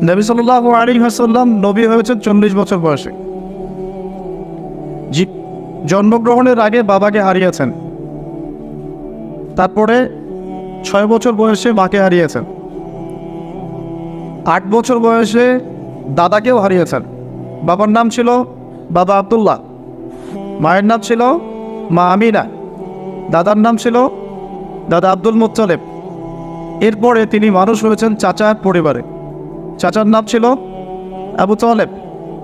নবী সাল্লাল্লাহু আলাইহি ওয়াসাল্লাম নবী হয়েছেন 40 বছর বয়সে। জন্মগ্রহণের আগে বাবাকে হারিয়েছেন, তারপরে 6 বছর বয়সে মাকে হারিয়েছেন, 8 বছর বয়সে দাদাকেও হারিয়েছেন। বাবার নাম ছিল বাবা আব্দুল্লাহ, মায়ের নাম ছিল মা আমিনা, দাদার নাম ছিল দাদা আব্দুল মুত্তালিব। এরপরে তিনি মানুষ হয়েছেন চাচার পরিবারে, চাচার নাম ছিল আবু তালেব।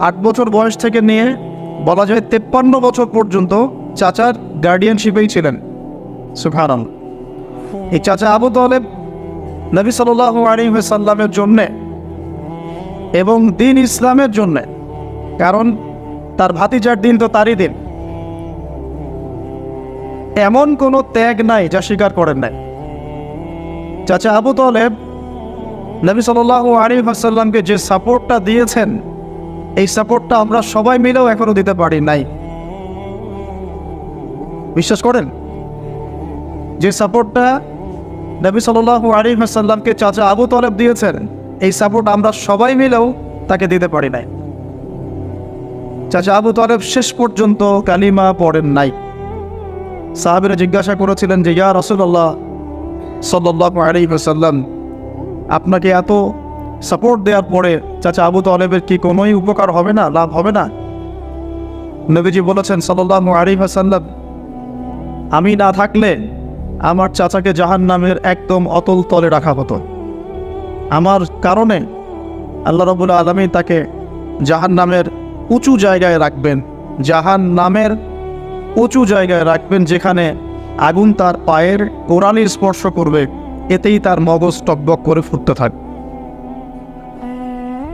8 বছর বয়স থেকে নিয়ে বলা যায় 53 বছর পর্যন্ত চাচার গার্ডিয়ানশিপেই ছিলেন। সুবহানাল্লাহ। এই চাচা আবু তালেব নবী সাল্লাল্লাহু আলাইহি ওয়াসাল্লামের জন্যে এবং দিন ইসলামের জন্যে, কারণ তার ভাতিজার দিন তো তারই দিন, এমন কোনো ত্যাগ নাই যা স্বীকার করেন নাই। চাচা আবু তালেব নবী সাল্লাল্লাহু আলাইহি ওয়াসাল্লামকে যে সাপোর্টটা দিয়েছেন, এই সাপোর্টটা আমরা সবাই মিলেও এখনো দিতে পারি নাই। বিশ্বাস করেন? যে সাপোর্টটা নবী সাল্লাল্লাহু আলাইহি ওয়াসাল্লামকে চাচা আবু তালেব দিয়েছেন, এই সাপোর্ট আমরা সবাই মিলেও তাকে দিতে পারি নাই। চাচা আবু তালেব শেষ পর্যন্ত কালিমা পড়েন নাই। সাহাবীরা জিজ্ঞাসা করেছিলেন যে, ইয়া রাসূলুল্লাহ সাল্লাল্লাহু আলাইহি ওয়াসাল্লাম, আপনাকে এত সাপোর্ট দেওয়ার পরে চাচা আবু তালেবের কি কোনোই উপকার হবে না, লাভ হবে না? নবীজি বলেছেন সাল্লাল্লাহু আলাইহি ওয়াসাল্লাম, আমি না থাকলে আমার চাচাকে জাহান্নামের একদম অতল তলে রাখা হতো। আমার কারণে আল্লাহ রাব্বুল আলামিন তাকে জাহান্নামের উঁচু জায়গায় রাখবেন, জাহান্নামের উঁচু জায়গায় রাখবেন, যেখানে আগুন তার পায়ের গোড়ালি স্পর্শ করবে, এতেই তার মগজ টকবক করে ফুটতে থাকবে।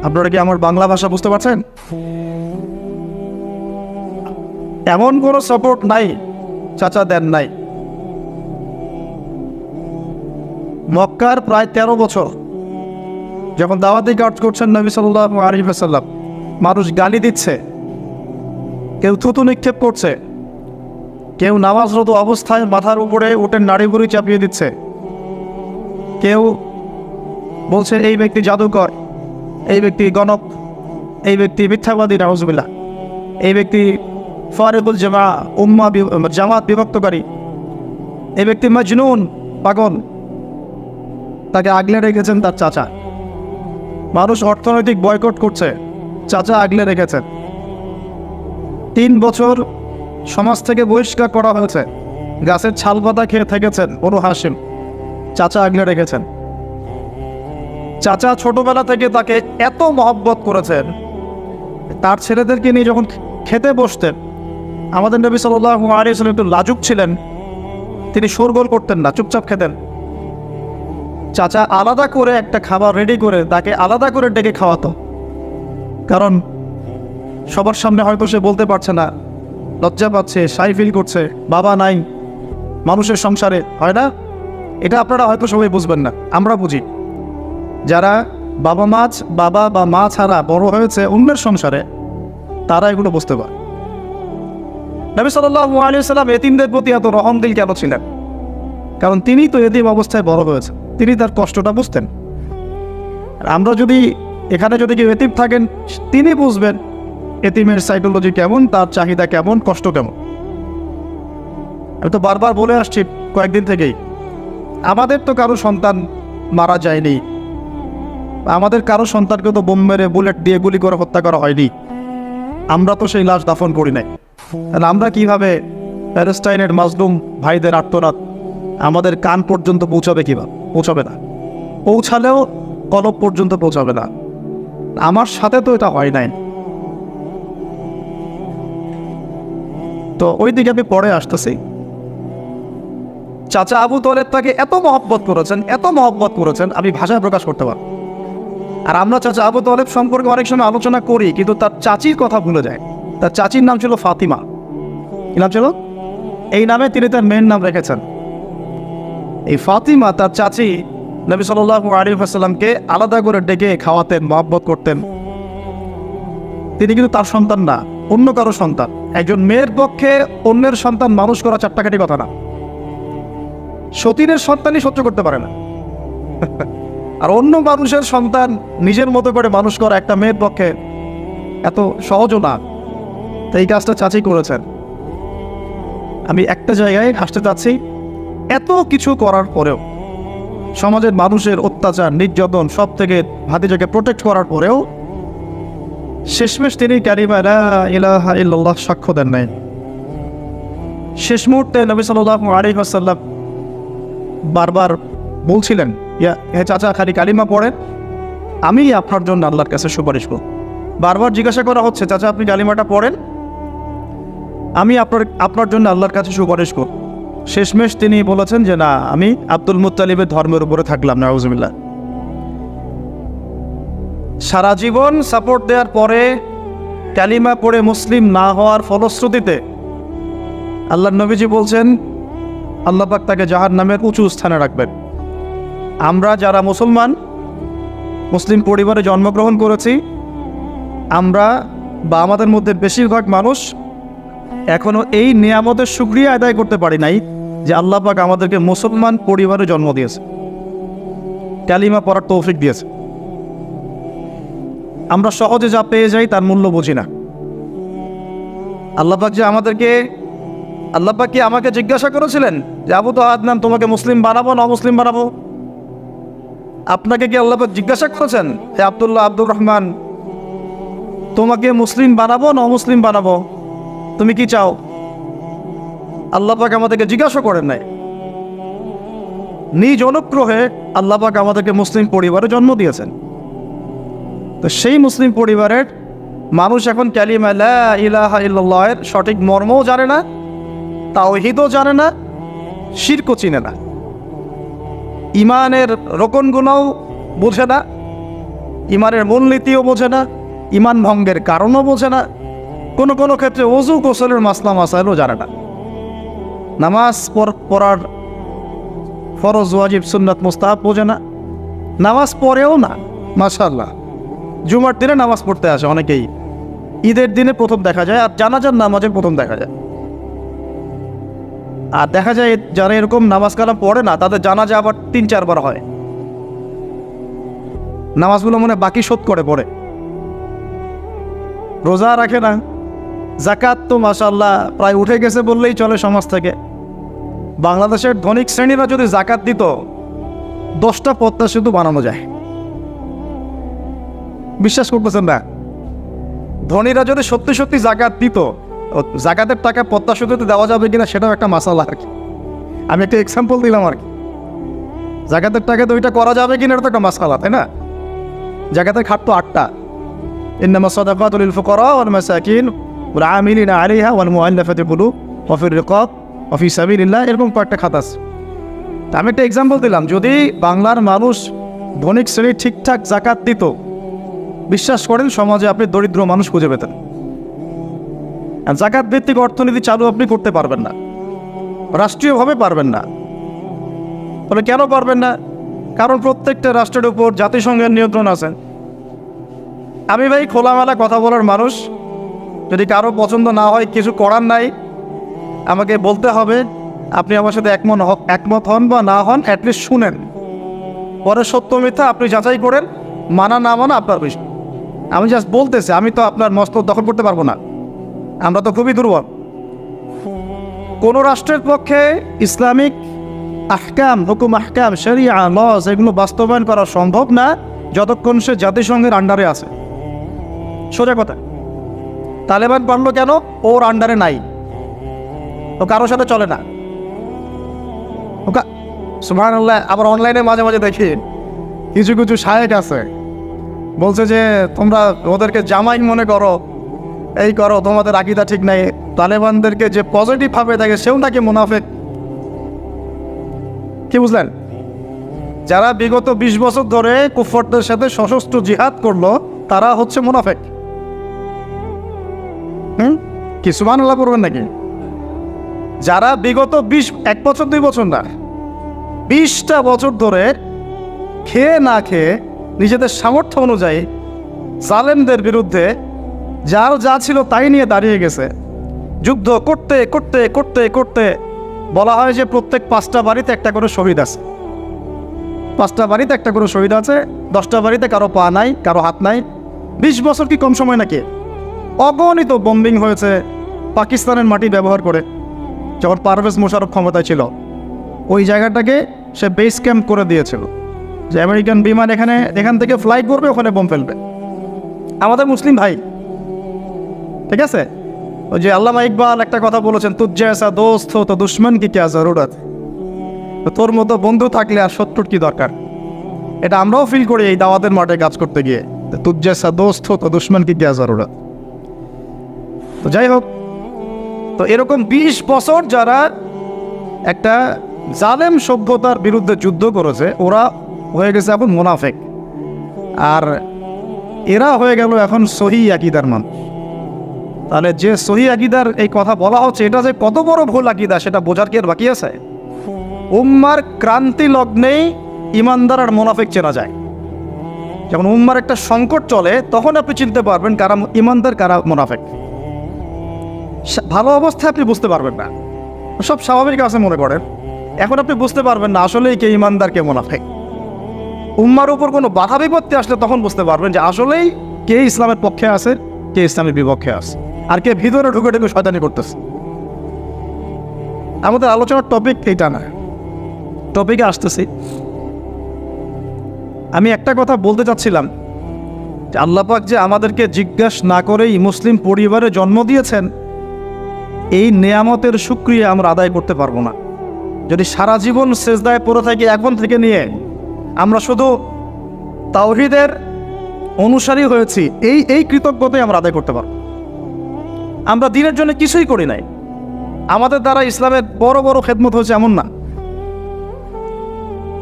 আপনারা কি আমার বাংলা ভাষা বুঝতে পারছেন? এমন কোনো সাপোর্ট নাই চাচা দেন নাই। মক্কার প্রায় 13 বছর যখন দাওয়াতি কাজ করছেন নবী সাল্লাল্লাহু আলাইহি ওয়াসাল্লাম, মানুষ গালি দিচ্ছে, কেউ থুতু নিক্ষেপ করছে, কেউ নামাজরত অবস্থায় মাথার উপরে উটের নাড়ি ভুড়ি চাপিয়ে দিচ্ছে, কেউ বলছে এই ব্যক্তি জাদুকর, এই ব্যক্তি গণক, এই ব্যক্তি মিথ্যাবাদী, নাউজুবিল্লাহ, এই ব্যক্তি ফারিকুল জামাত বিভক্তকারী, এই ব্যক্তি মাজনুন, পাগল। তাকে আগলে রেখেছেন তার চাচা। মানুষ অর্থনৈতিক বয়কট করছে, চাচা আগলে রেখেছেন। 3 বছর সমাজ থেকে বহিষ্কার করা হয়েছে, গাছের ছাল পাতা খেয়ে থেকেছেন বনু হাশিম, চাচা আগলে রেখেছেন। চাচা ছোটবেলা থেকে তাকে এত মহব্বত করেছেন, তার ছেলেদেরকে নিয়ে যখন খেতে বসতেন, আমাদের নবী সাল্লাল্লাহু আলাইহি ওয়াসাল্লাম একটু লাজুক ছিলেন, তিনি শোরগোল করতেন না, চুপচাপ খেতেন। চাচা আলাদা করে একটা খাবার রেডি করে তাকে আলাদা করে ডেকে খাওয়াতো, কারণ সবার সামনে হয়তো সে বলতে পারছে না, লজ্জা পাচ্ছে, শাই ফিল করছে, বাবা নাই মানুষের সংসারে, হয় না? এটা আপনারা হয়তো সবাই বুঝবেন না, আমরা বুঝি। যারা বাবা বা মা ছাড়া বড় হয়েছে অন্যের সংসারে, তারা এগুলো বুঝতে পারে। নবী সাল্লাল্লাহু আলাইহি ওয়াসাল্লাম এতিমদের প্রতি এত রহমদিল কেন ছিলেন? কারণ তিনি তো এতিম অবস্থায় বড় হয়েছে, তিনি তার কষ্টটা বুঝতেন। আর আমরা যদি এখানে যদি কেউ এতিম থাকেন, তিনি বুঝবেন এতিমের সাইকোলজি কেমন, তার চাহিদা কেমন, কষ্ট কেমন। আমি তো বারবার বলে আসছি কয়েকদিন থেকেই, আমাদের তো কারো সন্তান মারা যায়নি, আমাদের কারো সন্তানকে তো বোম মেরে বুলেট দিয়ে গুলি করে হত্যা করা হয়নি, আমরা তো সেই লাশ দাফন করি নাই। তাহলে আমরা কিভাবে প্যালেস্টাইনের মাজলুম ভাইদের আর্তনাদ আমাদের কান পর্যন্ত পৌঁছাবে? কিভাবে পৌঁছাবে না, পৌঁছালেও কলব পর্যন্ত পৌঁছাবে না। আমার সাথে তো এটা হয় নাই। তো ওই দিকে আমি পরে আসতেছি। চাচা আবু তালেব তাকে এত মহব্বত করেছেন, আমি ভাষায় প্রকাশ করতে পারব। আর আমরা চাচা আবু তালেব সম্পর্কে অনেক সময় আলোচনা করি, কিন্তু তার চাচির কথা ভুলে যায়। তার চাচির নাম ছিল ফাতিমা। কি নাম ছিল? এই নামে তিনি তার মেয়ের নাম রেখেছেন। এই ফাতিমা, তার চাচি, নবী সাল্লাল্লাহু আলাইহি ওয়াসাল্লামকে আলাদা করে ডেকে খাওয়াতেন, মহব্বত করতেন। তিনি কিন্তু তার সন্তান না, অন্য কারো সন্তান। একজন মেয়ের পক্ষে অন্যের সন্তান মানুষ করা চারটাকাটি কথা না। সতীনের সন্তানই সহ্য করতে পারে না। আর অন্য মানুষের সন্তান নিজের মতো করে মানুষ করা একটা মেয়ের পক্ষে এত সহজও না। তো এই কাজটা চাচি করেছেন। আমি একটা জায়গায় আসতে চাচ্ছি, এত কিছু করার পরেও, সমাজের মানুষের অত্যাচার নির্যাতন সব থেকে ভাতিজাকে প্রোটেক্ট করার পরেও শেষমেশ তিনি কালিমা লা ইলাহা ইল্লাল্লাহ সাক্ষ্য দেন নাই। শেষ মুহূর্তে নবী সাল্লাল্লাহু আলাইহি ওয়াসাল্লাম বারবার বলছিলেন, হে চাচা, খালি কালিমা পড়েন, আমি আপনার জন্য আল্লাহর কাছে সুপারিশ করব। বারবার জিজ্ঞাসা করা হচ্ছে, চাচা আপনি কালিমাটা পড়েন, আমি আপনার জন্য আল্লাহর কাছে সুপারিশ করব। শেষমেশ তিনি বলেছেন যে না, আমি আব্দুল মুত্তালিবের ধর্মের উপরে থাকলাম, নাউজুবিল্লাহ। সারা জীবন সাপোর্ট দেওয়ার পরে কালিমা পড়ে মুসলিম না হওয়ার ফলশ্রুতিতে আল্লাহর নবীজি বলছেন আল্লাহ পাক তাকে জাহান্নামের উঁচু স্থানে রাখবেন। আমরা যারা মুসলমান, মুসলিম পরিবারে জন্মগ্রহণ করেছি, আমরা বা আমাদের মধ্যে বেশিরভাগ মানুষ এখনো এই নিয়ামতের শুকরিয়া আদায় করতে পারি নাই যে আল্লাহ পাক আমাদেরকে মুসলমান পরিবারে জন্ম দিয়েছে, কালিমা পড়ার তৌফিক দিয়েছে। আমরা সহজে যা পেয়ে যাই তার মূল্য বুঝি না। আল্লাহ পাক যে আল্লাহ পাক কি আমাকে জিজ্ঞাসা করেছিলেন যে আবু তো আদনান, তোমাকে মুসলিম বানাবো না অমুসলিম বানাবো? আপনাকে কি আল্লাহ পাক জিজ্ঞাসা করেছেন হে আব্দুল্লাহ, আব্দুর রহমান, তোমাকে মুসলিম বানাবো না অমুসলিম বানাবো? তুমি কি চাও? আল্লাহ পাক আমাদেরকে জিজ্ঞাসা করেন নাই। নিজ অনুগ্রহে আল্লাহ পাক আমাদেরকে মুসলিম পরিবারে জন্ম দিয়েছেন। তো সেই মুসলিম পরিবারের মানুষ এখন কালিমা লা ইলাহা ইল্লাল্লাহের সঠিক মর্মও জানে না, তাওহীদও জানে না, শিরকও চিনে না, ইমানের রোকনগুলোও বোঝে না, ইমানের মূলনীতিও বোঝে না, ইমান ভঙ্গের কারণও বোঝে না, কোনো কোনো ক্ষেত্রে ওযু গোসলের মাসলা মাসাইলও জানে না, নামাজ পড়ার ফরজ ওয়াজিব সুন্নাত মুস্তাহাব বোঝে না, নামাজ পড়েও না। মাশাআল্লাহ, জুমার দিনে নামাজ পড়তে আসে অনেকেই, ঈদের দিনে প্রথম দেখা যায়, আর জানাজার নামাজে প্রথম দেখা যায়। আর দেখা যায় যারা এরকম নামাজ কালাম পড়ে না, তাদের জানাজা আবার 3-4 বার হয়। নামাজগুলো মনে বাকি শোধ করে পড়ে, রোজা রাখে না, যাকাত তো মাশাআল্লাহ প্রায় উঠে গেছে বললেই চলে সমাজ থেকে। বাংলাদেশের ধনিক শ্রেণীরা যদি যাকাত দিত, 10টা পদ্মা সেতু বানানো যায়। বিশ্বাস করতেছেন না? ধনীরা যদি সত্যি সত্যি যাকাত দিত, যাকাতের টাকা পদ্মা সেতুতে দেওয়া যাবে কিনা সেটাও একটা মাসালা আর কি। আমি একটা এক্সাম্পল দিলাম আর কি। যাকাতের টাকা তো ওইটা করা যাবে কিনা এটা তো একটা মাসালা, তাই না? যাকাতের খাত তো 8টা, ইন্নামা সাদাকাতু লিল ফুকারা ওয়াল মাসাকিন ওয়াল আমিলিনা আলাইহা ওয়াল মুআল্লাফাতি কুলুব ওয়া ফির রিকাব ওয়া ফি সাবিলিল্লাহ, এরকম কয়েকটা খাত আছে। তা আমি একটা এক্সাম্পল দিলাম, যদি বাংলার মানুষ ধনিক শ্রেণী ঠিকঠাক যাকাত দিত, বিশ্বাস করেন সমাজে আপনি দরিদ্র মানুষ খুঁজে পেতেন। যাকাত ভিত্তিক অর্থনীতি চালু আপনি করতে পারবেন না, রাষ্ট্রীয়ভাবে পারবেন না। তাহলে কেন পারবেন না? কারণ প্রত্যেকটা রাষ্ট্রের উপর জাতিসংঘের নিয়ন্ত্রণ আছে। আমি ভাই খোলামেলা কথা বলার মানুষ, যদি কারো পছন্দ না হয় কিছু করার নাই, আমাকে বলতে হবে। আপনি আমার সাথে একমত হন বা না হন, অ্যাটলিস্ট শুনেন, পরে সত্য মিথ্যা আপনি যাচাই করেন, মানা না মানা আপনার বিষয়। আমি জাস্ট বলতেছি, আমি তো আপনার মস্তক দখল করতে পারবো না, আমরা তো খুবই দুর্বল। কোনো রাষ্ট্রের পক্ষে ইসলামিক আহকাম, হুকুম আহকাম, শরিয়া, লজ এগুলো বাস্তবায়ন করা সম্ভব না যতক্ষণ সে জাতিসংঘের আন্ডারে আছে। সোজা কথা। তালেবান পারলো কেন? ওর আন্ডারে নাই, ও কারোর সাথে চলে না। সুবহানাল্লাহ। আবার অনলাইনে মাঝে মাঝে দেখি কিছু কিছু শায়েখ আছে, বলছে যে তোমরা ওদেরকে জামাই মনে করো, এই করো, তোমাদের আকীদা ঠিক নাই। তালেবানদেরকে যে পজিটিভভাবে দেখে সেও নাকি মুনাফিক। কি বুঝলেন? যারা বিগত 20 বছর ধরে কুফফারদের সাথে সশস্ত্র জিহাদ করলো, তারা হচ্ছে মুনাফিক। কি সুবহানাল্লাহ পড়বেন নাকি? যারা বিগত 1 বছর 2 বছর না, 20টা বছর ধরে খেয়ে না খেয়ে নিজেদের সামর্থ্য অনুযায়ী জালেমদের বিরুদ্ধে যার যা ছিল তাই নিয়ে দাঁড়িয়ে গেছে, যুদ্ধ করতে করতে করতে করতে বলা হয় যে প্রত্যেক 5টা বাড়িতে একটা করে শহীদ আছে। 5টা বাড়িতে একটা করে শহীদ আছে, 10টা বাড়িতে কারো পা নাই, কারো হাত নাই। 20 বছর কি কম সময় নাকি? অগণিত বম্বিং হয়েছে পাকিস্তানের মাটি ব্যবহার করে। যখন পারভেজ মোশাররফ ক্ষমতায় ছিল, ওই জায়গাটাকে সে বেস ক্যাম্প করে দিয়েছিল যে আমেরিকান বিমান এখান থেকে ফ্লাই করবে, ওখানে বোম ফেলবে। আমাদের মুসলিম ভাই, ঠিক আছে, ওই যে আল্লামা ইকবাল একটা কথা বলেছেন, তুজ জৈসা দোস্ত হো তো দুশ্মন কি ক্যা জরুরত। তোর মতো বন্ধু থাকলে আর শত্রুর কি দরকার। এটা আমরাও ফিল করি এই দাওয়াতের মাঠে কাজ করতে গিয়ে, তুজ জৈসা দোস্ত হো তো দুশ্মন কি ক্যা জরুরত। তো যাই হোক, তো এরকম 20 বছর যারা একটা জালেম সভ্যতার বিরুদ্ধে যুদ্ধ করেছে, ওরা হয়ে গেছে এখন মুনাফিক, আর এরা হয়ে গেল এখন সহি আকীদার মানুষ। তাহলে যে সহি আকীদার এই কথা বলা হচ্ছে, এটা যে কত বড় ভুল আকীদা সেটা বোঝার কি আর বাকি আছে? উম্মার ক্রান্তি লগ্নেই ইমানদার আর মুনাফিক চেনা যায়। যখন উম্মার একটা সংকট চলে, তখন আপনি চিনতে পারবেন কারা ইমানদার কারা মুনাফিক। ভালো অবস্থায় আপনি বুঝতে পারবেন না, সব স্বাভাবিক আছে মনে করেন, এখন আপনি বুঝতে পারবেন না আসলেই কে ইমানদার কে মুনাফিক। উম্মার উপর কোনো বাধা বিপত্তি আসলে তখন বুঝতে পারবেন যে আসলেই কে ইসলামের পক্ষে আছে, কে ইসলামের বিপক্ষে আছে, আর কে ভিতরে ঢুকে ঢুকে শয়তানি করতেছে। আমাদের আলোচনার টপিক এইটা না, টপিকে আসতেছি। আমি একটা কথা বলতে চাচ্ছিলাম যে আল্লাহ পাক যে আমাদেরকে জিজ্ঞাসা না করেই মুসলিম পরিবারে জন্ম দিয়েছেন, এই নেয়ামতের শুকরিয়া আমরা আদায় করতে পারবো না। যদি সারা জীবন সেজদায় পড়ে থাকি এখন থেকে নিয়ে, আমরা শুধু তাওহীদের অনুসারী হয়েছি, এই কৃতজ্ঞতাই আমরা আদায় করতে পারবো। আমরা দিনের জন্য কিছুই করি নাই, আমাদের দ্বারা ইসলামের বড় বড় খেদমত হয়েছে এমন না।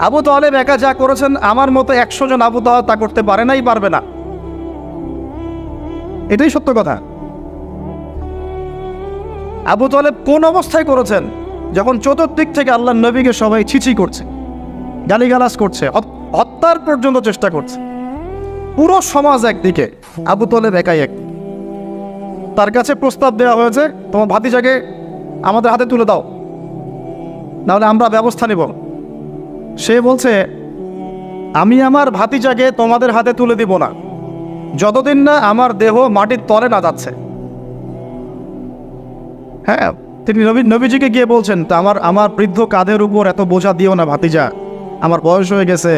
আবু তালেব একা যা করেছেন, আমার মতো 100 জন আবু তালেব তা করতে পারে নাই, পারবে না, এটাই সত্য কথা। আবু তালেব কোন অবস্থায় করেছেন? যখন চতুর্দিক থেকে আল্লাহর নবীকে সবাই ছিছি করছে, গালিগালাজ করছে, হত্যার পর্যন্ত চেষ্টা করছে। পুরো সমাজ একদিকে, আবু তালেব একাই একদিকে। তার কাছে প্রস্তাব দেওয়া হয়েছে, তোমার ভাতিজাকে আমাদের হাতে তুলে দাও, নাহলে আমরা ব্যবস্থা নেব। সে বলছে, আমি আমার ভাতিজাকে তোমাদের হাতে তুলে দিব না যতদিন না আমার দেহ মাটির তলে না যাচ্ছে। হ্যাঁ, তিনি নবীজিকে গিয়ে বলছেন, তা আমার বৃদ্ধ কাঁধের উপর এত বোঝা দিও না ভাতিজা, আমার বয়স হয়ে গেছে,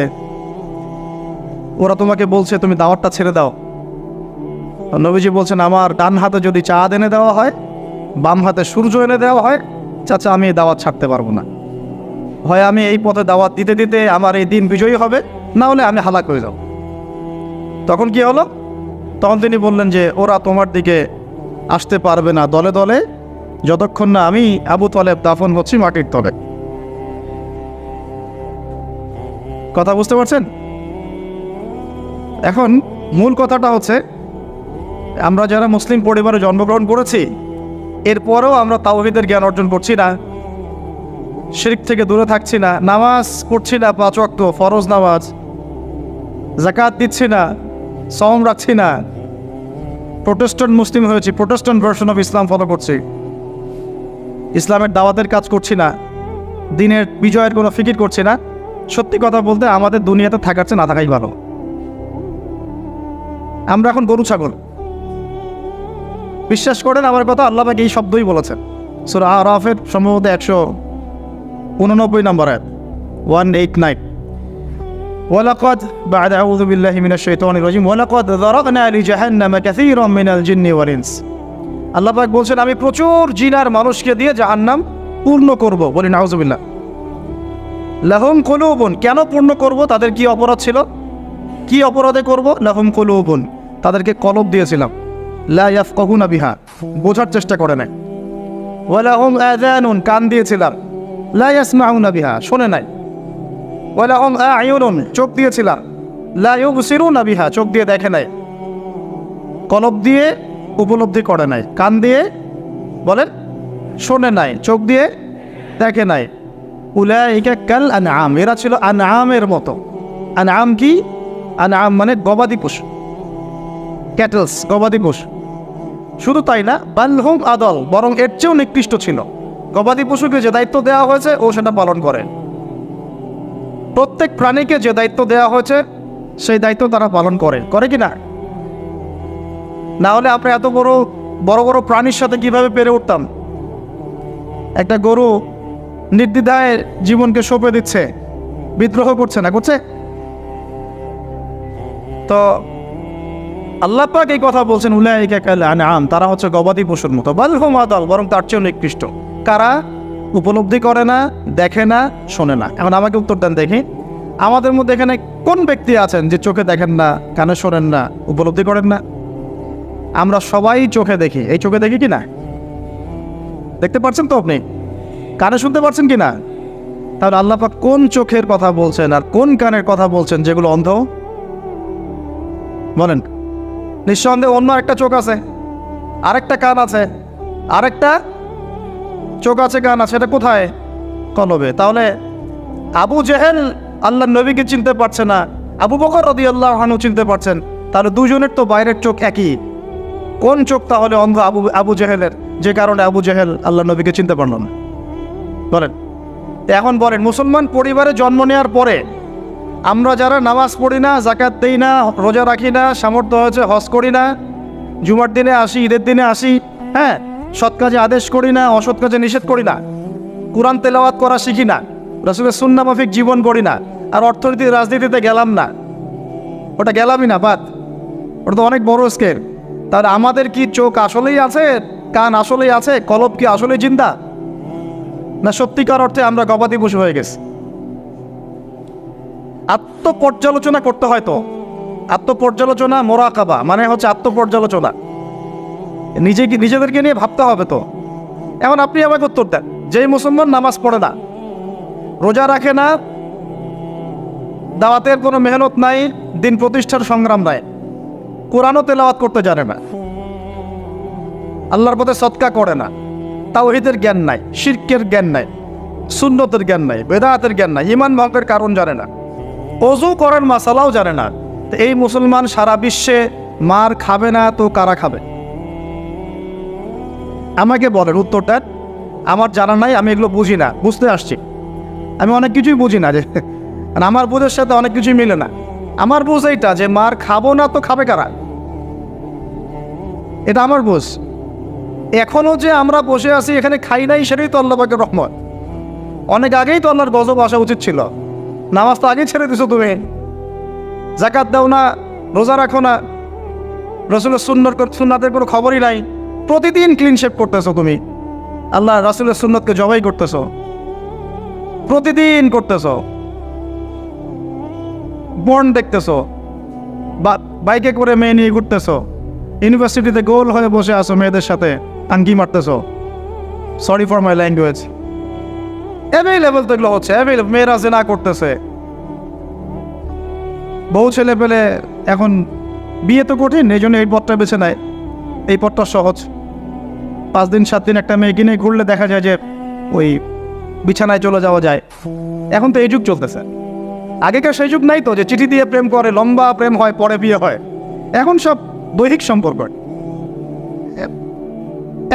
ওরা তোমাকে বলছে তুমি দাওয়াতটা ছেড়ে দাও। নবীজি বলছেন, আমার ডান হাতে যদি চাঁদ এনে দেওয়া হয়, বাম হাতে সূর্য এনে দেওয়া হয়, চাচা আমি এই দাওয়াত ছাড়তে পারবো না। হয় আমি এই পথে দাওয়াত দিতে দিতে আমার এই দিন বিজয়ী হবে, না হলে আমি হালাক হয়ে যাব। তখন কি হলো? তখন তিনি বললেন যে ওরা তোমার দিকে আসতে পারবে না দলে দলে, যতক্ষণ না আমি আবু তালেব দাফন হচ্ছি মাটির তলে। কথা বুঝতে পারছেন? এখন মূল কথাটা হচ্ছে, আমরা যারা মুসলিম পরিবারে জন্মগ্রহণ করেছি, এরপরেও আমরা তাওহীদের জ্ঞান অর্জন করছি না, শিরক থেকে দূরে থাকছি না, নামাজ পড়ছি না 5 ওয়াক্ত ফরজ নামাজ, যাকাত দিচ্ছি না, সওম রাখছি না, প্রোটেস্ট্যান্ট মুসলিম হয়েছি, Protestant version of Islam follow করছি, ইসলামের দাওয়াতের কাজ করছি না, দিনের বিজয়ের কোনো ফিকির করছি না। সত্যি কথা বলতে আমাদের দুনিয়াতে থাকার চেয়ে না থাকাই ভালো। আমরা এখন গরু ছাগল। বিশ্বাস করেন আমার কথা, আল্লাহ পাক এই শব্দই বলেছেন সূরা আরাফের সম্ভবত 189 নম্বর আয়াত, 189। ওয়ালাকাদ বা'দা আউযু বিল্লাহি মিনাশ শাইতানির রাজিম ওয়ালাকাদ যারাকনা লিজাহান্নামা কাসীরাম মিনাল জিন্নি ওয়াল ইনস। আল্লাহ পাক বলছেন, আমি প্রচুর জিন আর মানুষকে দিয়ে জাহান্নাম পূর্ণ করব। বলি নাউযুবিল্লাহ। লাহুম কুলুবুন, কেন পূর্ণ করব? তাদের কি অপরাধ ছিল? কি অপরাধে করব? লাহুম কুলুবুন, তাদেরকে কলব দিয়েছিলাম, লা ইয়াফকাহুনা বিহা, বোঝার চেষ্টা করে নাই। ওয়া লাহুম আযানুন, কান দিয়েছিলাম, লা ইয়াসমাউনা বিহা, শোনে নাই। ওয়া লাহুম আ'য়ুনুন, চোখ দিয়েছিলাম, লা ইউবসিরুনা বিহা, চোখ দিয়ে দেখে নাই। কলব দিয়ে উপলব্ধি করে নাই, কান দিয়ে বলেন শোনে নাই, চোখ দিয়ে দেখে নাই। উলাইকা কাল আনআম, এরা ছিল আনআমের মতো। আনআম কি? আনআম মানে গবাদি পশু, ক্যাটেলস, গবাদি পশু। শুধু তাই না, বালহুম আদল, বরং এর চেয়েও নিকৃষ্ট ছিল। গবাদি পশুকে যে দায়িত্ব দেওয়া হয়েছে ও সেটা পালন করে। প্রত্যেক প্রাণীকে যে দায়িত্ব দেওয়া হয়েছে সেই দায়িত্ব তারা পালন করে কি না? না হলে আমরা এত বড় বড় প্রাণীর সাথে কিভাবে পেরে উঠতাম? একটা গরু নির্দ্বিধায় জীবনকে সঁপে দিচ্ছে, বিদ্রোহ করছে না, করছে? তো আল্লাহ পাক এই কথা বলছেন, উলাইকা কাল আনআম, তারা হচ্ছে গবাদি পশুর মতো, বাল হুম আদাল, বরং তার চেয়েও নিকৃষ্ট। কারা? উপলব্ধি করে না, দেখে না, শোনে না। এখন আমাকে উত্তর দেন দেখি, আমাদের মধ্যে এখানে কোন ব্যক্তি আছেন যে চোখে দেখেন না, কানে শোনেন না, উপলব্ধি করেন না? আমরা সবাই চোখে দেখি। এই চোখে দেখি কি না? দেখতে পাচ্ছেন তো আপনি? কানে শুনতে পাচ্ছেন কি না? তাহলে আল্লাহ পাক কোন চোখের কথা বলছেন আর কোন কানের কথা বলছেন যেগুলো অন্ধ? বলেন। নিঃসন্দেহে অন্য একটা চোখ আছে, আরেকটা কান আছে, আরেকটা চোখ আছে, কান আছে, এটা কোথায়? কলবে। তাহলে আবু জেহেল আল্লাহ নবীকে চিনতে পারছে না, আবু বকর রাদিয়াল্লাহু আনহু চিনতে পারছেন, তাহলে দুজনের তো বাইরের চোখ একই। কোন চোখ তাহলে অন্ধ আবু জেহেলের, যে কারণে আবু জেহেল আল্লাহ নবীকে চিনতে পারল না? বলেন। এখন বলেন, মুসলমান পরিবারে জন্ম নেওয়ার পরে আমরা যারা নামাজ পড়ি না, যাকাত দেই না, রোজা রাখি না, সামর্থ্য হয়েছে হজ করি না, জুমার দিনে আসি, ঈদের দিনে আসি, হ্যাঁ, সৎ কাজে আদেশ করি না, অসৎ কাজে নিষেধ করি না, কোরআন তেলাওয়াত করা শিখি না, রাসূলের সুন্নাহ মাফিক জীবন গড়ি না, আর অর্থনীতি রাজনীতিতে গেলাম না, ওটা গেলামই না, বাদ, ওটা তো অনেক বড় স্কেল। তাহলে আমাদের কি চোখ আসলেই আছে, কান আসলেই আছে, কলব কি আসলেই জিন্দা, না সত্যিকার অর্থে আমরা গবাদি পশু হয়ে গেছি? আত্মপর্যালোচনা করতে হয় তো। আত্মপর্যালোচনা, মোরাকাবা মানে হচ্ছে আত্মপর্যালোচনা, নিজেদেরকে নিয়ে ভাবতে হবে তো। এখন আপনি আমাকে উত্তর দেন, যেই মুসলমান নামাজ পড়ে না, রোজা রাখে না, দাওয়াতের কোনো মেহনত নাই, দিন প্রতিষ্ঠার সংগ্রাম নাই, কোরআনও তেলাওয়াত করতে জানে না, আল্লাহর পথে সদকা করে না, তাওহীদের জ্ঞান নাই, শিরকের জ্ঞান নাই, সুন্নতের জ্ঞান নাই, বেদাতের জ্ঞান নাই, ঈমান ভঙ্গের কারণ জানে না, ওযু করার মাসালাও জানে না, তো এই মুসলমান সারা বিশ্বে মার খাবে না তো কারা খাবে? আমাকে বলেন, উত্তর দেন। আমার জানা নাই, আমি এগুলো বুঝি না, বুঝতে আসছি। আমি অনেক কিছুই বুঝি না, যে আমার বুঝের সাথে অনেক কিছুই মিলে না। আমার বুঝ এইটা যে মার খাবো না তো খাবে কারা, এটা আমার বুঝ। এখনো যে আমরা বসে আছি এখানে খাই নাই, সেটাই তো আল্লাহ পাকের রহমত। অনেক আগেই তো আল্লাহর গজব আসা উচিত ছিল। নামাজ তো আগেই ছেড়ে দিছো তুমি, যাকাত দাও না, রোজা রাখো না, রাসূলের সুন্নাতের কোনো খবরই নাই, প্রতিদিন ক্লিন শেভ করতেছো তুমি, আল্লাহ রাসূলের সুন্নতকে জবাই করতেছো, প্রতিদিন করতেছো, বর্ন দেখতেছো, বাইকে করে মেয়ে নিয়ে ঘুরতেছো, ইউনিভার্সিটিতে গোল হয়ে বসে আছো, মেয়েদের সাথে আঙ্কি মারতেছো, sorry for my language, available তো এগুলো হচ্ছে, অ্যাভেলেবল। মেয়েরা জেনা করতেছে, বউ ছেলে পেলে, এখন বিয়ে তো কঠিন, এই জন্য এই পথটা বেছে নেয়, এই পথটা সহজ। 5 দিন 7 দিন একটা মেয়ে কিনে ঘুরলে দেখা যায় যে ওই বিছানায় চলে যাওয়া যায়। এখন তো এই যুগ চলতেছে, আগেকার সেই যুগ নাই তো, যে চিঠি দিয়ে প্রেম করে, লম্বা প্রেম হয়, পরে বিয়ে হয়। এখন সব দৈহিক সম্পর্ক,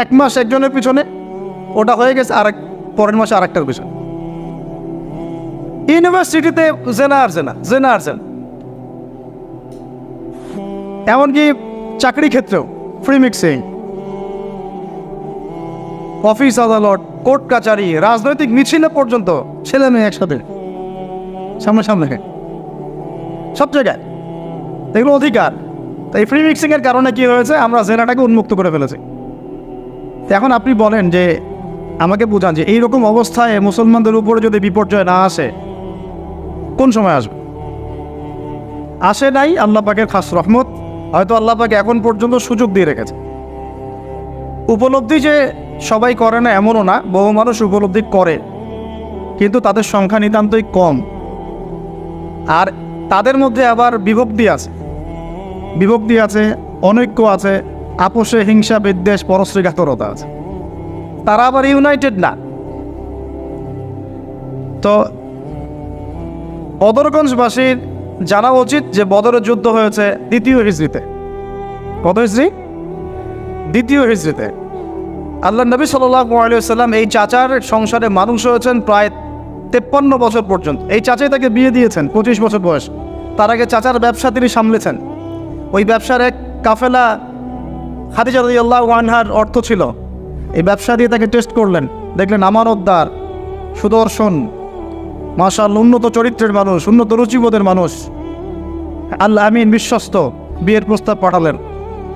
1 মাস একজনের পিছনে, ওটা হয়ে গেছে আর পরের মাসে আরেকটার পিছনে। ইউনিভার্সিটিতে জেনা আর জেনা, জেনা আর জেনা, এমনকি চাকরি ক্ষেত্রেও ফ্রি মিক্সিং, অফিস আদালত, কোর্ট কাচারি, রাজনৈতিক মিছিলে পর্যন্ত ছেলে মেয়ে একসাথে সামনে সব জায়গায়, এগুলো অধিকার। তাই ফ্রি মিক্সিংয়ের কারণে কি হয়েছে, আমরা জেনাটাকে উন্মুক্ত করে ফেলেছি। এখন আপনি বলেন, যে আমাকে বুঝান, যে এইরকম অবস্থায় মুসলমানদের উপরে যদি বিপর্যয় না আসে, কোন সময় আসবে? আসে নাই, আল্লাহ পাকের খাস রহমত। হয়তো আল্লাহ পাক এখন পর্যন্ত সুযোগ দিয়ে রেখেছে। উপলব্ধি যে সবাই করে না এমনও না, বহু মানুষ উপলব্ধি করে, কিন্তু তাদের সংখ্যা নিতান্তই কম। আর তাদের মধ্যে আবার বিভক্তি আছে, অনৈক্য আছে, আপোষে হিংসা, বিদ্বেষ, পরশ্রীঘাতরতা আছে, তারা আবার ইউনাইটেড না। তো বদরগঞ্জবাসীর জানা উচিত যে বদরের যুদ্ধ হয়েছে 2য় হিজরিতে। কত হিজরি? 2য় হিজরিতে। আল্লাহ নবী সাল্লাল্লাহু আলাইহি ওয়াসাল্লাম এই চাচার সংসারে মানুষ হয়েছেন প্রায় 53 বছর পর্যন্ত। এই চাচাই তাকে বিয়ে দিয়েছেন 25 বছর বয়স। তার আগে চাচার ব্যবসা তিনি সামলেছেন। ওই ব্যবসার এক কাফেলা খাদিজা রাদিয়াল্লাহু আনহার অর্থ ছিল। এই ব্যবসা দিয়ে তাকে টেস্ট করলেন, দেখলেন আমানতদার, সুদর্শন, মাশাআল্লাহ উন্নত চরিত্রের মানুষ, উন্নত রুচিবোধের মানুষ, আল্লাহ আমিন, বিশ্বস্ত। বিয়ের প্রস্তাব পাঠালেন,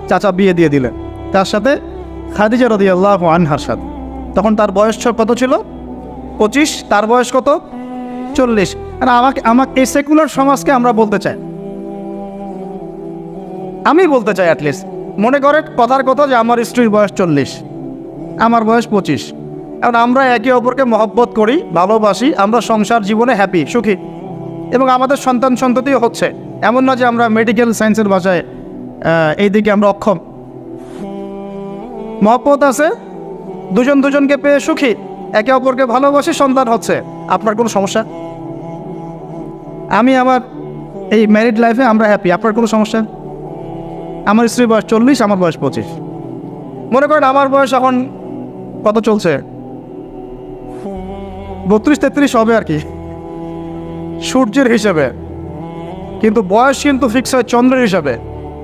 চাচা বিয়ে দিয়ে দিলেন তার সাথে, খাদিজা রাদিয়াল্লাহু আনহার সাথে। তখন তার বয়স কত ছিল? 25। তার বয়স কত? 40। আর আমাকে এই সেকুলার সমাজকে আমরা বলতে চাই, আমি বলতে চাই অ্যাটলিস্ট, মনে করে কথার কথা যে আমার স্ত্রীর বয়স 40, আমার বয়স 25। এখন আমরা একে অপরকে মহব্বত করি, ভালোবাসি, আমরা সংসার জীবনে হ্যাপি, সুখী, এবং আমাদের সন্তান সন্ততিও হচ্ছে। এমন না যে আমরা মেডিকেল সায়েন্সের ভাষায় এই দিকে আমরা অক্ষম। মহব্বত আছে, দুজন দুজনকে পেয়ে সুখী, একে অপরকে ভালোবাসি, সন্তান হচ্ছে। আপনার কোনো সমস্যা? আমি আমার এই ম্যারিড লাইফে আমরা হ্যাপি, আপনার কোনো সমস্যা? আমার স্ত্রীর বয়স 40, আমার বয়স 25। মনে করেন আমার বয়স এখন কত চলছে? 32-33 হবে আর কি, সূর্যের হিসাবে। কিন্তু বয়স কিন্তু ফিক্স হয় চন্দ্রের হিসাবে,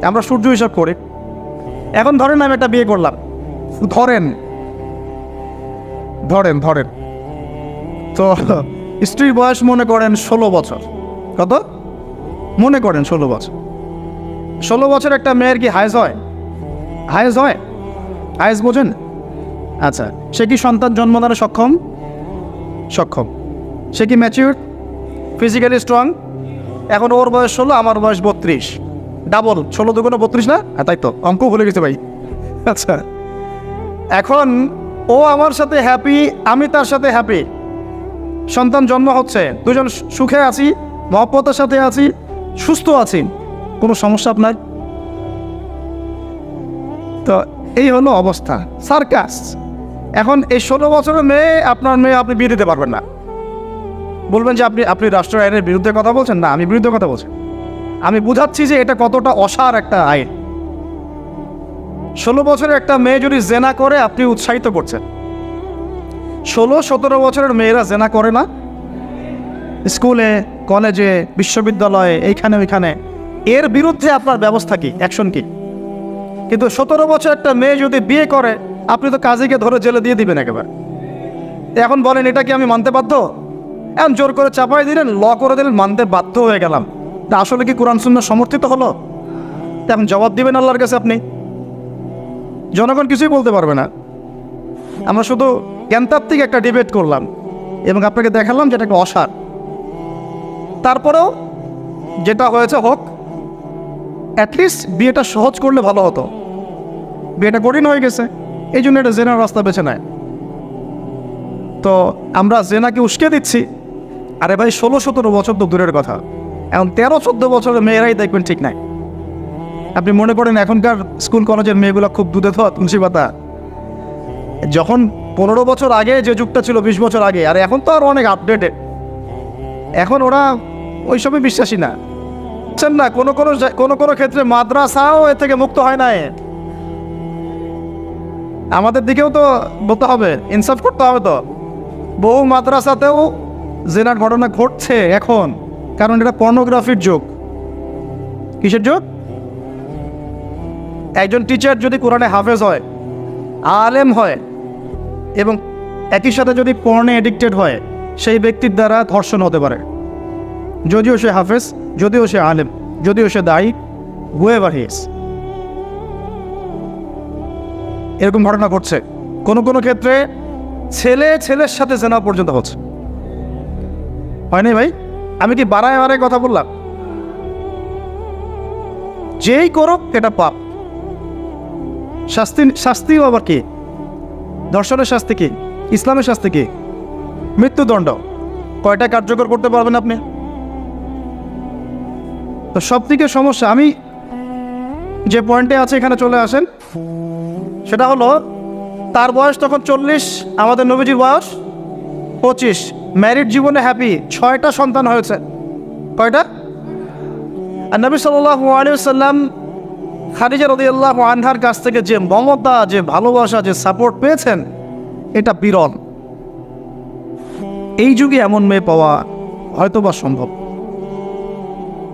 আমরা সূর্য হিসাব করি। এখন ধরেন আমি একটা বিয়ে করলাম, ধরেন তো স্ত্রীর বয়স মনে করেন 16 বছর। কত? মনে করেন 16 বছর। 16 বছর একটা মেয়ের কি হায়েজ হয়? হায়েজ বোঝেন? আচ্ছা, সে কি সন্তান জন্মদানে সক্ষম? সে কি ম্যাচিউর, ফিজিক্যালি স্ট্রং? এখন ওর বয়স 16, আমার বয়স 32, ডাবল। 16 দুগুণ 32 না? হ্যাঁ তাই তো, অঙ্ক ভুলে গেছে ভাই। আচ্ছা, এখন ও আমার সাথে হ্যাপি, আমি তার সাথে হ্যাপি, সন্তান জন্ম হচ্ছে, দুজন সুখে আছি, মহব্বতের সাথে আছি, সুস্থ আছি, কোনো সমস্যা আপনার? তো এই হলো অবস্থা, সার্কাস। এখন এই 16 বছরের মেয়ে, আপনার মেয়ে, আপনি বিয়ে দিতে পারবেন না। বলবেন যে আপনি রাষ্ট্র আইনের বিরুদ্ধে কথা বলছেন। না, আমি বিরুদ্ধে কথা বলছি। আমি বুঝাচ্ছি যে এটা কতটা অসার একটা আইন। 16 বছরের একটা মেয়ে যদি জেনা করে, আপনি উৎসাহিত করছেন। 16-17 বছরের মেয়েরা জেনা করে না? স্কুলে, কলেজে, বিশ্ববিদ্যালয়ে, এইখানে ওইখানে, এর বিরুদ্ধে আপনার ব্যবস্থা কি, অ্যাকশন কি? কিন্তু 17 বছর একটা মেয়ে যদি বিয়ে করে, আপনি তো কাজীকে ধরে জেলে দিয়ে দিবেন একেবারে। এখন বলেন এটা কি আমি মানতে বাধ্য? এখন জোর করে চাপাই দিলেন, ল করে দিলেন, মানতে বাধ্য হয়ে গেলাম। তা আসলে কি কোরআন সুন্নাহ সমর্থিত হলো? এখন জবাব দিবেন আল্লাহর কাছে আপনি। জনগণ কিছুই বলতে পারবে না। আমরা শুধু জ্ঞানতাত্ত্বিক একটা ডিবেট করলাম এবং আপনাকে দেখালাম যেটা একটা অসার। তারপরেও যেটা হয়েছে হোক, অ্যাটলিস্ট বিয়েটা সহজ করলে ভালো হতো। বিয়েটা কঠিন হয়ে গেছে, এই জন্য এটা জেনার রাস্তা বেছে নেয়। তো আমরা জেনাকে উস্কে দিচ্ছি। আরে ভাই, 16-17 বছর তো দূরের কথা, এখন 13-14 বছরের মেয়েরাই দেখবেন ঠিক নাই। আপনি মনে করেন এখনকার স্কুল কলেজের মেয়েগুলো খুব দুধে ধোয়া তুলসী পাতা? যখন 15 বছর আগে যে যুগটা ছিল, 20 বছর আগে, আর এখন তো আর অনেক আপডেটেড। এখন ওরা ওইসবই বিশ্বাসী না, বুঝছেন না? কোনো ক্ষেত্রে মাদ্রাসাও এর থেকে মুক্ত হয় না। আমাদের দিকেও তো বলতে হবে, ইনসাফ করতে হবে। তো বহু মাদ্রাসাতেও জেনার ঘটনা ঘটছে এখন, কারণ এটা পর্নোগ্রাফির যুগ। কিসের যুগ? একজন টিচার যদি কোরআনে হাফেজ হয়, আলেম হয়, এবং একই সাথে যদি পর্নে এডিক্টেড হয়, সেই ব্যক্তির দ্বারা ধর্ষণ হতে পারে, যদিও সে হাফেজ, যদিও সে আলেম, যদিও সে দায়ী, হুয়েভার হি ইজ। এরকম ঘটনা ঘটছে। কোনো ক্ষেত্রে ছেলের সাথে জেনা পর্যন্ত হচ্ছে। হয়নি ভাই? আমি কি বাড়ায় কথা বললাম? যেই করুক এটা পাপ। শাস্তিও আবার কি? ধর্ষণের শাস্তি কি? ইসলামের শাস্তি কি? মৃত্যুদণ্ড। কয়টা কার্যকর করতে পারবেন আপনি? তো সব থেকে সমস্যা, আমি যে পয়েন্টে আছে এখানে চলে আসেন। সেটা হলো, তার বয়স তখন 40, আমাদের নবীজির বয়স 25, ম্যারিড জীবনে হ্যাপি, 6টা সন্তান হয়েছে। কয়টা? আর নবী সাল্লাল্লাহু আলাইহি ওয়াসাল্লাম খাদিজা রাদিয়াল্লাহু আনহার কাছ থেকে যে মমতা, যে ভালোবাসা, যে সাপোর্ট পেয়েছেন, এটা বিরল। এই যুগে এমন মেয়ে পাওয়া হয়তো বা সম্ভব,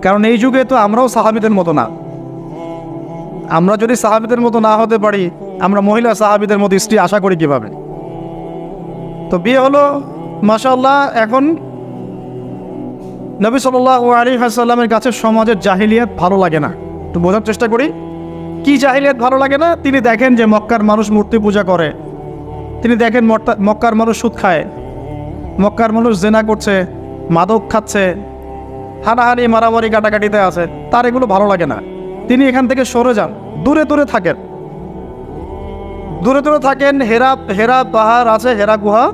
কারণ এই যুগে তো আমরাও সাহাবীদের মতো না। আমরা যদি সাহাবীদের মতো না হতে পারি, আমরা মহিলা সাহাবীদের মতো স্ত্রী আশা করি কিভাবে? তো বিয়ে হলো মাশাআল্লাহ। এখন নবী সাল্লাল্লাহু আলাইহি ওয়াসাল্লামের কাছে সমাজের জাহিলিয়াত ভালো লাগে না। একটু বোঝার চেষ্টা করি, কি জাহিলিয়াত ভালো লাগে না? তিনি দেখেন যে মক্কার মানুষ মূর্তি পূজা করে, তিনি দেখেন মক্কার মানুষ সুদ খায়, মক্কার মানুষ জেনা করছে, মাদক খাচ্ছে, হানাহানি মারামারি কাটাকাটিতে আছে, তার এগুলো ভালো লাগে না। তিনি এখান থেকে সরে যান, দূরে দূরে থাকেন, দূরে দূরে থাকেন। হেরা পাহাড় আছে, হেরা গুহা,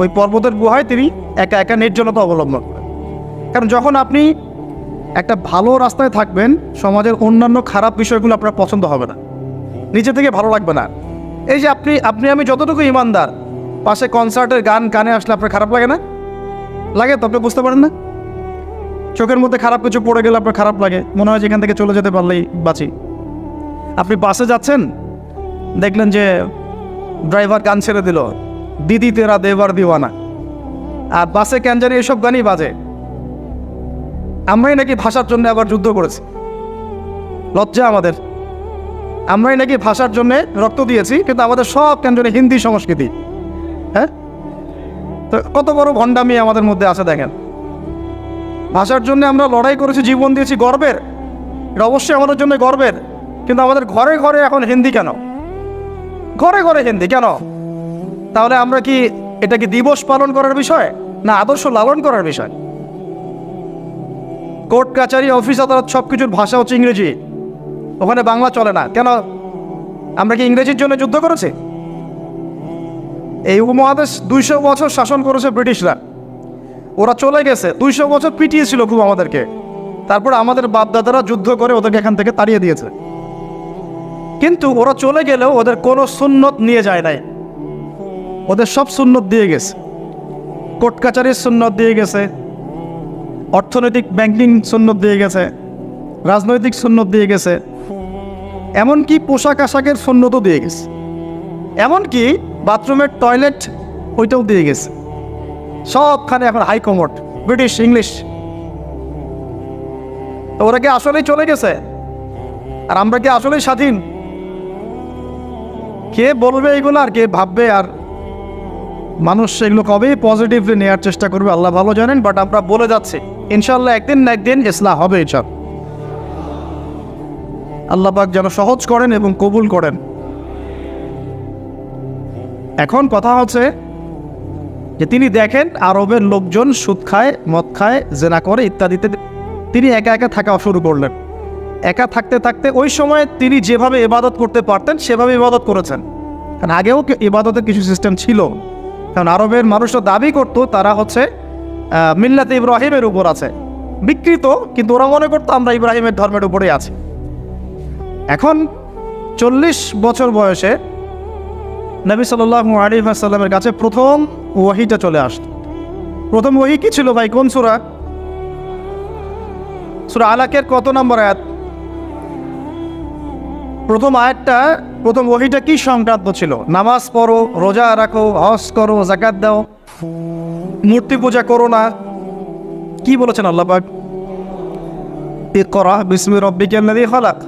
ওই পর্বতের গুহায় তিনি একা একা নির্জনতা অবলম্বন করেন। কারণ যখন আপনি একটা ভালো রাস্তায় থাকবেন, সমাজের অন্যান্য খারাপ বিষয়গুলো আপনার পছন্দ হবে না, নিজে থেকে ভালো লাগবে না। এই যে আপনি আমি যতটুকু ইমানদার, পাশে কনসার্টের গান কানে আসলে আপনার খারাপ লাগে না? লাগে তো, আপনি বুঝতে পারেন না? চোখের মধ্যে খারাপ কিছু পড়ে গেলে আপনার খারাপ লাগে, মনে হয় যে এখান থেকে চলে যেতে পারলেই বাঁচি। আপনি বাসে যাচ্ছেন, দেখলেন যে ড্রাইভার গান ছেড়ে দিল, দিদি তেরা দেবার দিওয়ানা, আর বাসে কেন জানি এসব গানই বাজে। আমরাই নাকি ভাষার জন্য আবার যুদ্ধ করেছি, লজ্জা আমাদের। আমরাই নাকি ভাষার জন্য রক্ত দিয়েছি, কিন্তু আমাদের সব কেন জানি হিন্দি সংস্কৃতি। হ্যাঁ, তো কত বড় ভণ্ডামি আমাদের মধ্যে আছে দেখেন। ভাষার জন্য আমরা লড়াই করেছি, জীবন দিয়েছি, গর্বের, এটা অবশ্যই আমাদের জন্য গর্বের। কিন্তু আমাদের ঘরে ঘরে এখন হিন্দি কেন? ঘরে ঘরে হিন্দি কেন? তাহলে আমরা কি এটা কি দিবস পালন করার বিষয়, না আদর্শ লালন করার বিষয়? কোর্ট কাচারি অফিস আদালত সব কিছুর ভাষা হচ্ছে ইংরেজি, ওখানে বাংলা চলে না কেন? আমরা কি ইংরেজির জন্য যুদ্ধ করেছি? এই উপমহাদেশ 200 বছর শাসন করেছে ব্রিটিশরা, ওরা চলে গেছে, 200 বছর পিটিয়েছিল খুব আমাদেরকে, তারপর আমাদের বাপদাদারা যুদ্ধ করে ওদেরকে এখান থেকে তাড়িয়ে দিয়েছে। কিন্তু ওরা চলে গেলেও ওদের কোনো সুন্নত নিয়ে যায় নাই, ওদের সব সুন্নত দিয়ে গেছে। কোর্ট কাচারির সুন্নত দিয়ে গেছে, অর্থনৈতিক ব্যাংকিং সুন্নত দিয়ে গেছে, রাজনৈতিক সুন্নত দিয়ে গেছে, এমনকি পোশাক আশাকের সুন্নতও দিয়ে গেছে, এমনকি বাথরুমের টয়লেট ওইটাও দিয়ে গেছে। সবখানে এখন হাই কমোড ব্রিটিশ ইংলিশ। তো ওরা কি আসলেই চলে গেছে আর আমরা কি আসলেই স্বাধীন? কে বলবে এগুলো আর কে ভাববে? আর মানুষ এগুলো কবেই পজিটিভলি নেওয়ার চেষ্টা করবে আল্লাহ ভালো জানেন। বাট আমরা বলে যাচ্ছি ইনশাআল্লাহ একদিন না একদিন ইসলাম হবে ইনশাআল্লাহ। আল্লাহ পাক যেন সহজ করেন এবং কবুল করেন। এখন কথা হচ্ছে যে তিনি দেখেন আরবের লোকজন সুদ খায়, মদ খায়, জেনা করে ইত্যাদিতে, তিনি একা একা থাকা শুরু করলেন। একা থাকতে থাকতে ওই সময় তিনি যেভাবে ইবাদত করতে পারতেন সেভাবে ইবাদত করেছেন। কারণ আগেও ইবাদতের কিছু সিস্টেম ছিল, কারণ আরবের মানুষরা দাবি করতো তারা হচ্ছে মিল্লাতে ইব্রাহিমের উপর আছে, বিকৃত, কিন্তু ওরা মনে করতো আমরা ইব্রাহিমের ধর্মের উপরেই আছি। এখন 40 বছর বয়সে নবী সাল্লাল্লাহু আলাইহি ওয়াসাল্লামের কাছে প্রথম ওয়াহিটা চলে আসতো। প্রথম ওয়াহি কি ছিল ভাই? কোন সূরা? সূরা আলাকের কত নম্বর আয়াত? প্রথম আয়াতটা, প্রথম ওয়াহিটা কি সংক্রান্ত ছিল? নামাজ পড়ো, রোজা রাখো, হজ করো, যাকাত দাও, মূর্তি পূজা করো না। কি বলেছেন আল্লাহ পাক? ইকরা বিসমি রাব্বিকাল্লাযী খালাক।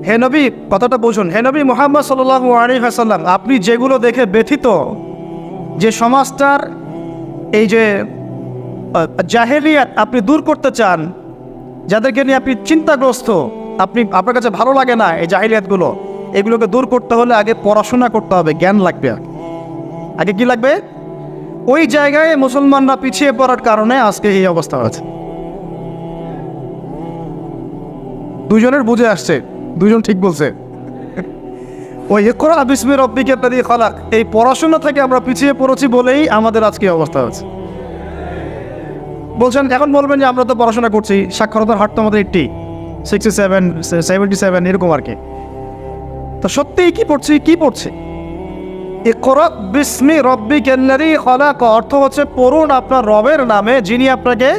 হে নবী, কথাটা বুঝুন, হে নবী মুহাম্মদ সাল্লাল্লাহু আলাইহি ওয়াসাল্লাম, আপনি যেগুলো দেখে ব্যথিত, যে সমাজটার এই যে জাহেলিয়াত আপনি দূর করতে চান, যাদেরকে নিয়ে আপনি চিন্তাগ্রস্ত, আপনার কাছে ভালো লাগে না এই জাহেলিয়াতগুলো, এগুলোকে দূর করতে হলে আগে পড়াশোনা করতে হবে, জ্ঞান লাগবে। আগে কি লাগবে? ওই জায়গায় মুসলমানরা পিছিয়ে পড়ার কারণে আজকে এই অবস্থা হয়েছে। দুজনের বুঝে আসছে, দুজন ঠিক বলছে। ওই ইকরা বিসমি রাব্বিকাল্লাযী খালাক, এই পড়াশোনা থেকে আমরা পিছিয়ে পড়েছি বলেই আমাদের আজকে অবস্থা হচ্ছে। বলছেন, এখন বলবেন যে আমরা তো পড়াশোনা করছি, সাক্ষরতার হার তো আমাদের 80, 67, 77 এরকম আর কি। তো সত্যিই কি পড়ছি? ইকরা বিসমি রাব্বিকাল্লাযী খালাক অর্থ হচ্ছে পড়ুন আপনার রবের নামে, যিনি আপনাকে,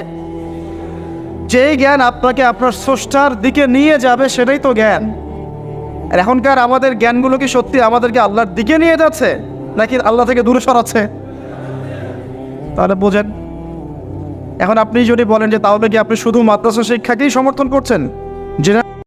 যেই জ্ঞান আপনাকে আপনার স্রষ্টার দিকে নিয়ে যাবে সেটাই তো জ্ঞান। আর এখনকার আমাদের জ্ঞানগুলো কি সত্যি আমাদেরকে আল্লাহর দিকে নিয়ে যাচ্ছে নাকি আল্লাহ থেকে দূরে সরাচ্ছে? তাহলে বোঝেন। এখন আপনি যদি বলেন যে তাহলে কি আপনি শুধু মাদ্রাসা শিক্ষাকেই সমর্থন করছেন, যেটা